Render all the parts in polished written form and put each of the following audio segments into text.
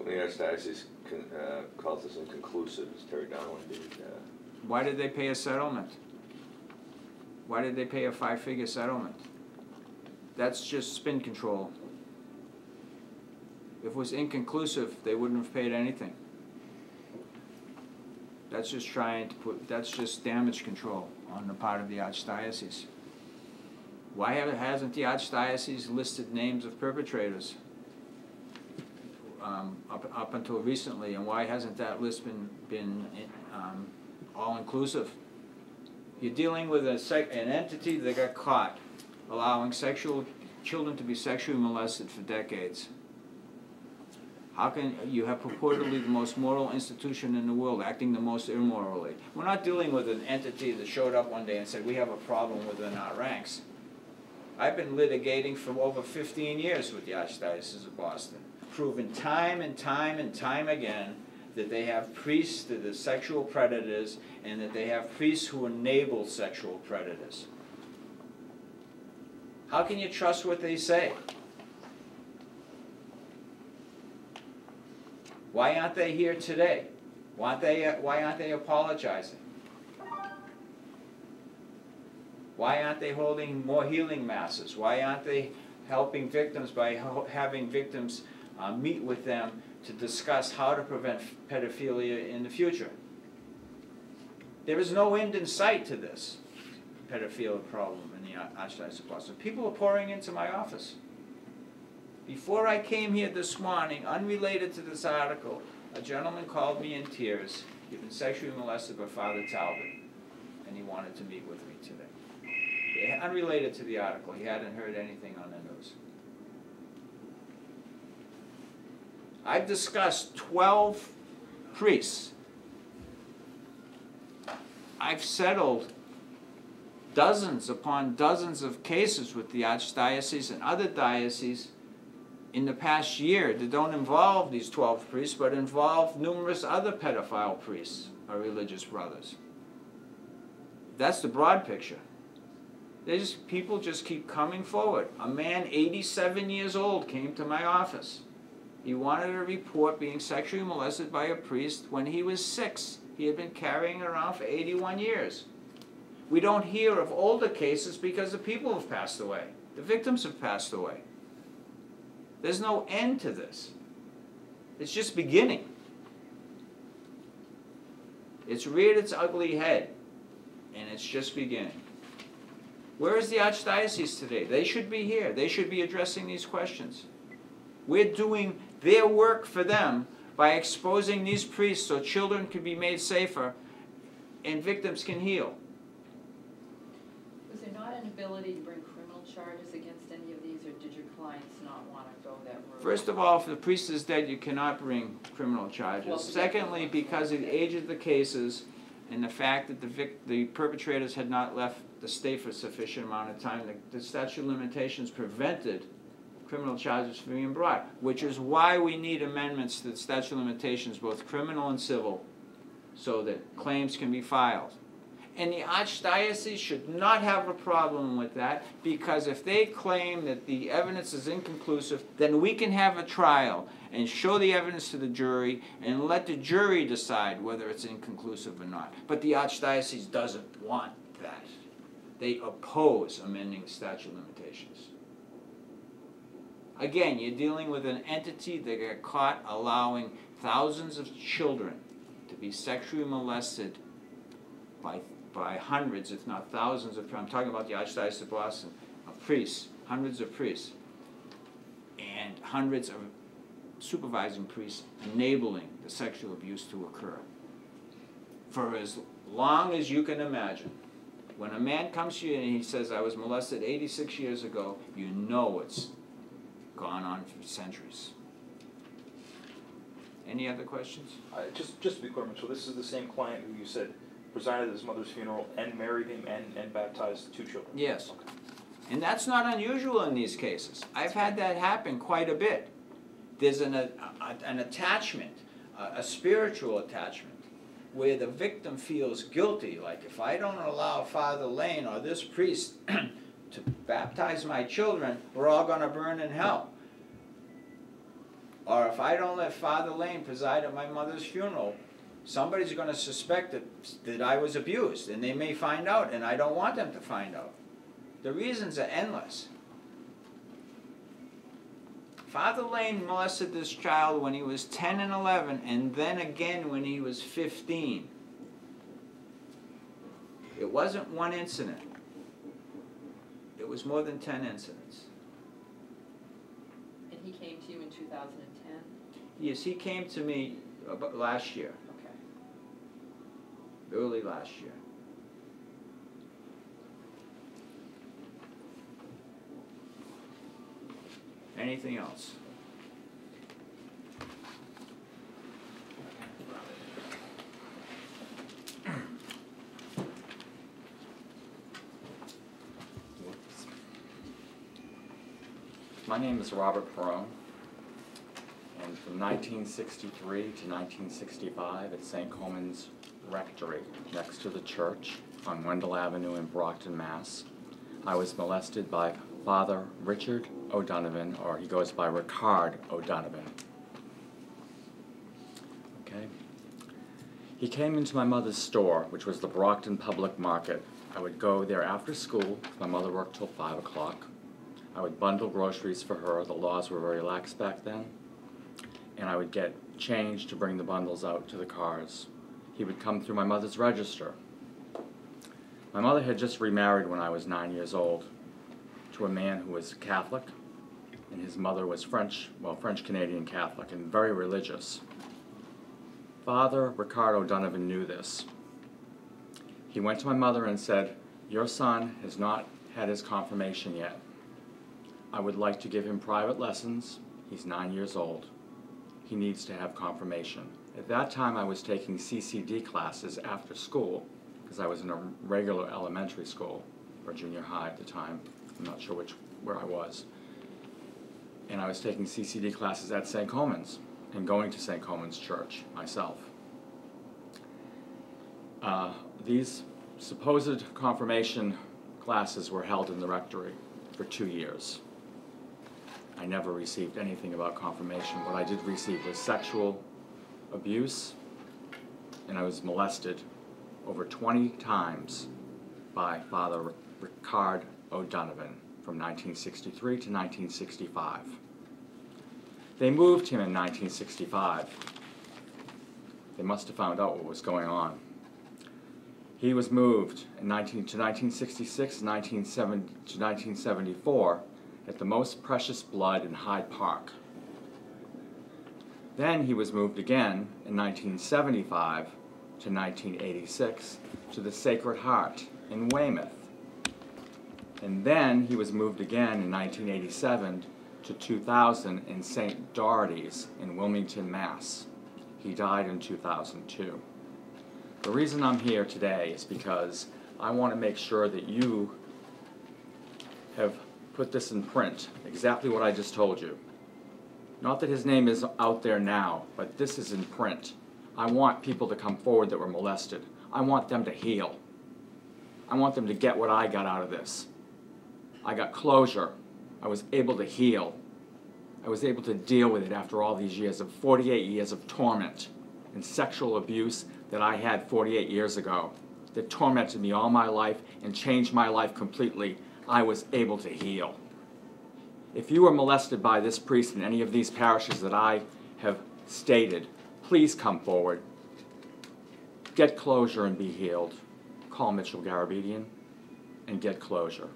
So the Archdiocese calls this inconclusive, as Terry Donlin did. Why did they pay a settlement? Why did they pay a 5-figure settlement? That's just spin control. If it was inconclusive, they wouldn't have paid anything. That's just trying to that's just damage control on the part of the Archdiocese. Why hasn't the Archdiocese listed names of perpetrators up until recently, and why hasn't that list been all-inclusive? You're dealing with an entity that got caught allowing children to be sexually molested for decades. How can you have purportedly the most moral institution in the world acting the most immorally? We're not dealing with an entity that showed up one day and said, we have a problem within our ranks. I've been litigating for over 15 years with the Archdiocese of Boston, proven time and time and time again that they have priests that are sexual predators and that they have priests who enable sexual predators. How can you trust what they say? Why aren't they here today? Why aren't they apologizing? Why aren't they holding more healing masses? Why aren't they helping victims by having victims meet with them to discuss how to prevent pedophilia in the future? There is no end in sight to this pedophilia problem in the Archdiocese of Boston. People are pouring into my office. Before I came here this morning, unrelated to this article, a gentleman called me in tears. He'd been sexually molested by Father Talbot, and he wanted to meet with me today. Unrelated to the article, he hadn't heard anything on the news. I've discussed 12 priests. I've settled dozens upon dozens of cases with the Archdiocese and other dioceses in the past year that don't involve these 12 priests, but involve numerous other pedophile priests or religious brothers. That's the broad picture. People just keep coming forward. A man 87 years old came to my office. He wanted to report being sexually molested by a priest when he was 6. He had been carrying it around for 81 years. We don't hear of older cases because the people have passed away. The victims have passed away. There's no end to this. It's just beginning. It's reared its ugly head, and it's just beginning. Where is the Archdiocese today? They should be here. They should be addressing these questions. We're doing their work for them by exposing these priests so children can be made safer and victims can heal. Was there not an ability to bring criminal charges against any of these, or did your clients not want to go that route? First of all, if the priest is dead, you cannot bring criminal charges. Well, secondly, because of the age of the cases and the fact that the perpetrators had not left the state for a sufficient amount of time, the statute of limitations prevented criminal charges from being brought, which is why we need amendments to the statute of limitations, both criminal and civil, so that claims can be filed. And the Archdiocese should not have a problem with that, because if they claim that the evidence is inconclusive, then we can have a trial and show the evidence to the jury and let the jury decide whether it's inconclusive or not. But the Archdiocese doesn't want that. They oppose amending the statute of limitations. Again, you're dealing with an entity that got caught allowing thousands of children to be sexually molested by hundreds, if not thousands of, I'm talking about the Archdiocese of Boston, of priests, hundreds of priests, and hundreds of supervising priests enabling the sexual abuse to occur. For as long as you can imagine, when a man comes to you and he says, I was molested 86 years ago, you know it's gone on for centuries. Any other questions? Just to be clear, so this is the same client who you said presided at his mother's funeral and married him and baptized 2 children? Yes. Okay. And that's not unusual in these cases. I've had that happen quite a bit. There's an attachment, a spiritual attachment, where the victim feels guilty. Like, if I don't allow Father Lane or this priest to baptize my children, we're all going to burn in hell. or if I don't let Father Lane preside at my mother's funeral, somebody's going to suspect that I was abused, and they may find out, and I don't want them to find out. The reasons are endless. Father Lane molested this child when he was 10 and 11, and then again when he was 15. It wasn't one incident. It was more than 10 incidents. And he came to you in 2010? Yes, he came to me about last year, Okay. early last year. Anything else? My name is Robert Perone, and from 1963 to 1965 at St. Coleman's Rectory, next to the church on Wendell Avenue in Brockton, Mass., I was molested by Father Richard O'Donovan, or he goes by Ricard O'Donovan. Okay. He came into my mother's store, which was the Brockton Public Market. I would go there after school. My mother worked till 5 o'clock. I would bundle groceries for her. The laws were very lax back then. And I would get change to bring the bundles out to the cars. He would come through my mother's register. My mother had just remarried when I was 9 years old to a man who was Catholic, and his mother was French Canadian Catholic, and very religious. Father Ricard O'Donovan knew this. He went to my mother and said, "Your son has not had his confirmation yet. I would like to give him private lessons. He's 9 years old. He needs to have confirmation." At that time, I was taking CCD classes after school, because I was in a regular elementary school, or junior high at the time. I'm not sure where I was. And I was taking CCD classes at St. Coleman's, and going to St. Coleman's Church myself. These supposed confirmation classes were held in the rectory for 2 years. I never received anything about confirmation. What I did receive was sexual abuse, and I was molested over 20 times by Father Ricard O'Donovan from 1963 to 1965. They moved him in 1965. They must have found out what was going on. He was moved to 1966 to 1974 at the Most Precious Blood in Hyde Park. Then he was moved again in 1975 to 1986 to the Sacred Heart in Weymouth. And then he was moved again in 1987 to 2000 in St. Doherty's in Wilmington, Mass. He died in 2002. The reason I'm here today is because I want to make sure that you have put this in print, exactly what I just told you. Not that his name is out there now, but this is in print. I want people to come forward that were molested. I want them to heal. I want them to get what I got out of this. I got closure. I was able to heal. I was able to deal with it after all these years of 48 years of torment and sexual abuse that I had 48 years ago, that tormented me all my life and changed my life completely. I was able to heal. If you were molested by this priest in any of these parishes that I have stated, please come forward. Get closure and be healed. Call Mitchell Garabedian and get closure.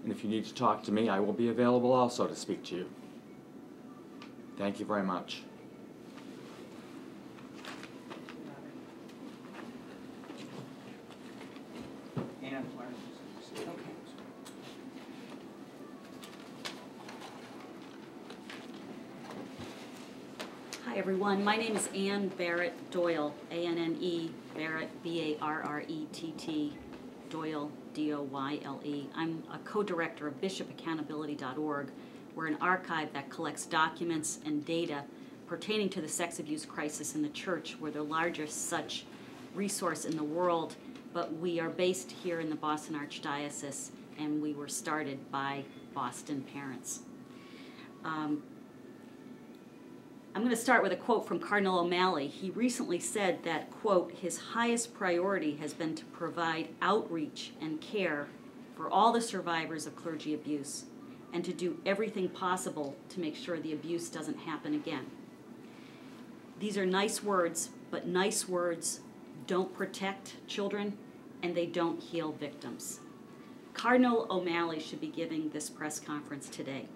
And if you need to talk to me, I will be available also to speak to you. Thank you very much. Hi everyone, my name is Ann Barrett Doyle, A-N-N-E, Barrett, B-A-R-R-E-T-T, Doyle, D-O-Y-L-E. I'm a co-director of bishopaccountability.org. We're an archive that collects documents and data pertaining to the sex abuse crisis in the church. We're the largest such resource in the world, but we are based here in the Boston Archdiocese, and we were started by Boston parents. I'm going to start with a quote from Cardinal O'Malley. He recently said that, quote, his highest priority has been to provide outreach and care for all the survivors of clergy abuse and to do everything possible to make sure the abuse doesn't happen again. These are nice words, but nice words don't protect children and they don't heal victims. Cardinal O'Malley should be giving this press conference today.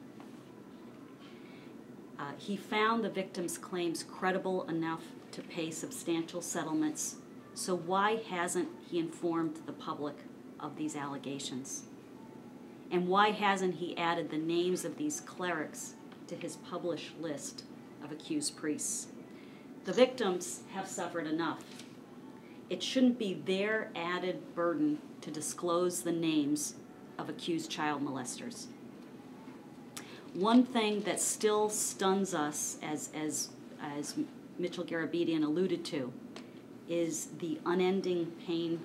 He found the victims' claims credible enough to pay substantial settlements, so why hasn't he informed the public of these allegations? And why hasn't he added the names of these clerics to his published list of accused priests? The victims have suffered enough. It shouldn't be their added burden to disclose the names of accused child molesters. One thing that still stuns us, as Mitchell Garabedian alluded to, is the unending pain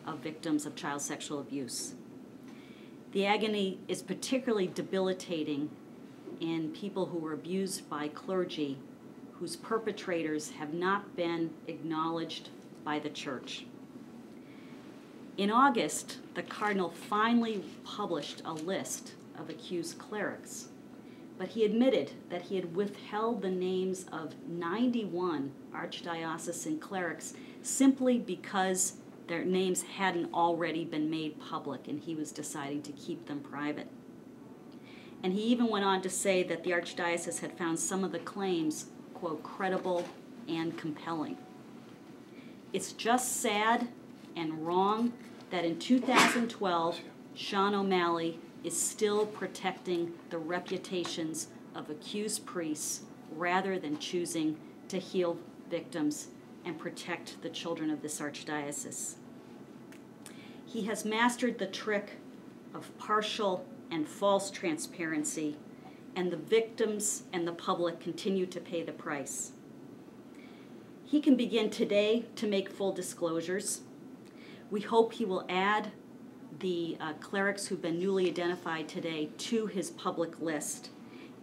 of victims of child sexual abuse. The agony is particularly debilitating in people who were abused by clergy whose perpetrators have not been acknowledged by the church. In August, the Cardinal finally published a list of accused clerics, but he admitted that he had withheld the names of 91 archdiocesan clerics simply because their names hadn't already been made public and he was deciding to keep them private. And he even went on to say that the archdiocese had found some of the claims, quote, credible and compelling. It's just sad and wrong that in 2012, Sean O'Malley is still protecting the reputations of accused priests rather than choosing to heal victims and protect the children of this archdiocese. He has mastered the trick of partial and false transparency, and the victims and the public continue to pay the price. He can begin today to make full disclosures. We hope he will add the clerics who've been newly identified today to his public list,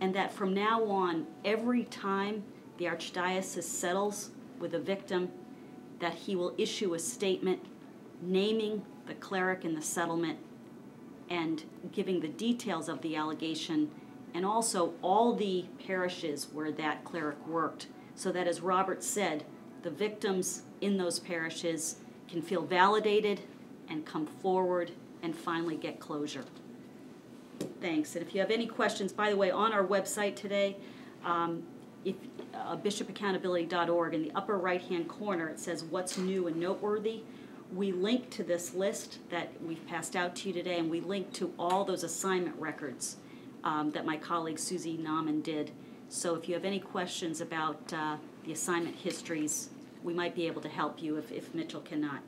and that from now on, every time the archdiocese settles with a victim, that he will issue a statement naming the cleric in the settlement and giving the details of the allegation and also all the parishes where that cleric worked, so that, as Robert said, the victims in those parishes can feel validated and come forward and finally get closure. Thanks. And if you have any questions, by the way, on our website today, bishopaccountability.org, in the upper right-hand corner, it says what's new and noteworthy. We link to this list that we've passed out to you today, and we link to all those assignment records that my colleague Susie Nauman did. So if you have any questions about the assignment histories, we might be able to help you if Mitchell cannot.